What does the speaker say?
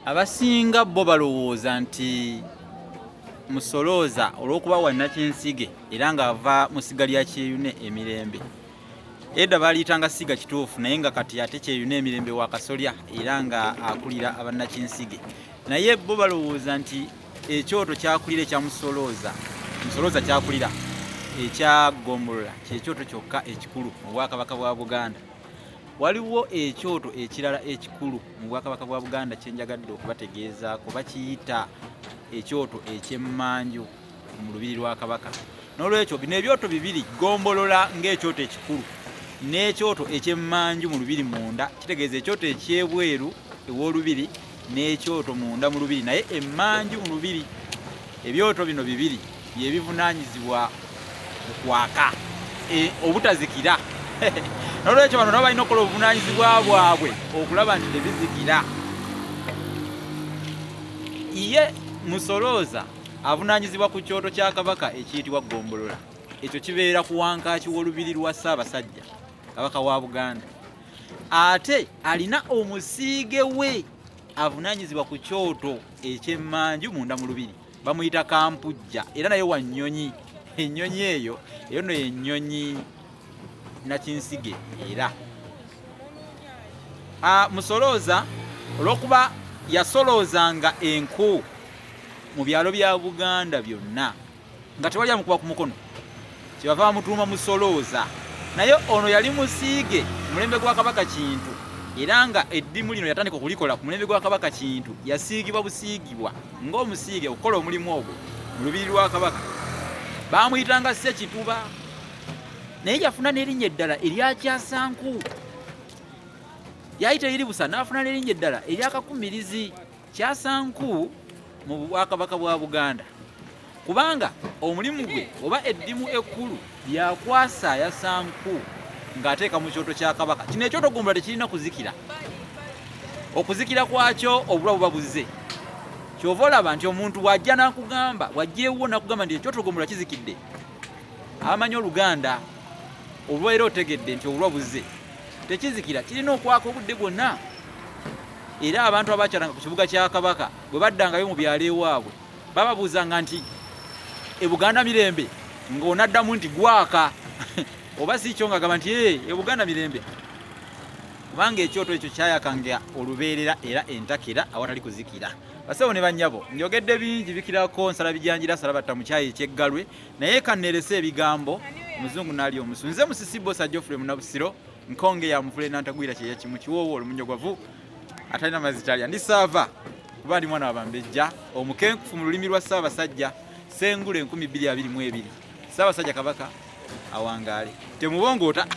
abasinga bo balowooza nti Musolooza olw'okuba wa Nakinsige era ng'ava mu ssiga lya Kyeyune Emirembe. Edda baaliyitanga ssiga kituufu naye nga kati ate Kyeyune Emirembe wa Kasolya era nga akulira abannakinsige. Naye bo balowooza nti ekyoto kyakulira ekya Musolooza kyakulira ekya Ggombolola kyekyoto kyokka ekikulu mu Bwakabaka bwa Buganda. Waliwo ekyoto ekirala ekikulu mu Bwakabaka bwa Buganda kyenjagadde okubategeeza kuba kiyita ekyoto eky'emmanju mu lubiri lwa Kabaka. N'olwekyo bino ebyoto bibiri Ggombolola ng'ekyoto ekikulu n'ekyoto eky'emmanju mu lubiri munda, kitegeeza ekyoto ekyebweru ew'olubiri n'ekyoto munda mu lubiri naye emmanju mu lubiri. Ebyoto bino bibiri bye bivunaanyizibwa okwaka obutazikira. N'olwekyo bano nabo balina okukola obuvunaanyizibwa bwabwe okulaba nti tebizikira. Ye Musolooza avunaanyizibwa ku kyoto kya Kabaka ekiyitibwa Ggombolola. Ekyo kibeera ku wankaaki w'olubiri lwa Ssaabasajja Kabaka wa Buganda. Ate alina omusiige we avunaanyizibwa ku kyoto eky'emmanju munda mu lubiri, bamuyita Kampujja era naye wa nnyonyi. Ennyonyi eyo nno yennyonyi Nakinsige era. Musolooza olw'okuba yasoloozanga enku mu byalo bya Buganda byonna nga tewali amukuba ku mukono, kyebava bamutuuma Musolooza. Naye ono yali musiige mulembe gwa Kabaka Kintu era nga eddimu lino yatandika okulikola ku mulembe gwa Kabaka Kintu. Yasiigibwa busiigibwa ng'omusiige okukola omulimu ogwo mu lubiri lwa Kabaka. Baamuyitanga Ssekituba naye yafuna n'erinnya eddala erya Kyasanku. Yayita eri busa n'afuna n'erinnya eddala erya Kakumirizi. Kyasanku mu Bwakabaka bwa Buganda kubanga omulimu gwe oba eddimu ekkulu lyakwasa Yasanku ng'ateeka mu kyoto kya Kabaka. Kino ekyoto Ggombolola tekirina kuzikira. Okuzikira kwakyo obulwa buba buzze. Kyova olaba nti omuntu wajja n'akugamba, wajjeewo n'akugamba nti ekyoto Ggombolola kizikidde, abamanyi Oluganda olwa era otegedde nti obulwa buzze. Tekizikira, kirina okwaka obudde bwonna. Era abantu abakyalanga ku kibuga kya Kabaka bwe baddangayo mu byalo ewaabwe bababuuzanga nti e Buganda mirembe, ng'onaddamu nti gwaka oba si kyo ng'agamba nti e Buganda mirembe, kubanga ekyoto ekyo kyayakanga olubeerera era entakera awatali kuzikira. Basawo ne bannyabo njogedde bingi bikirako nsala bijanjira sala batta mu kyayi ekyeggalwe naye kanneerese ebigambo omuzungu n'ali omusu. Nze Musisi Bosa Geoffrey Munabusiro nkonge ya mufule n'antagwira kyeya kimu kiwoowo olumunnyogwavu atalina mazitalya ndi saava kuba ndi mwana wa Bambejja omukenkufu mu lulimi lwa Ssaabasajja Sengule 2022. Ssaabasajja Kabaka awangaale temubongoota.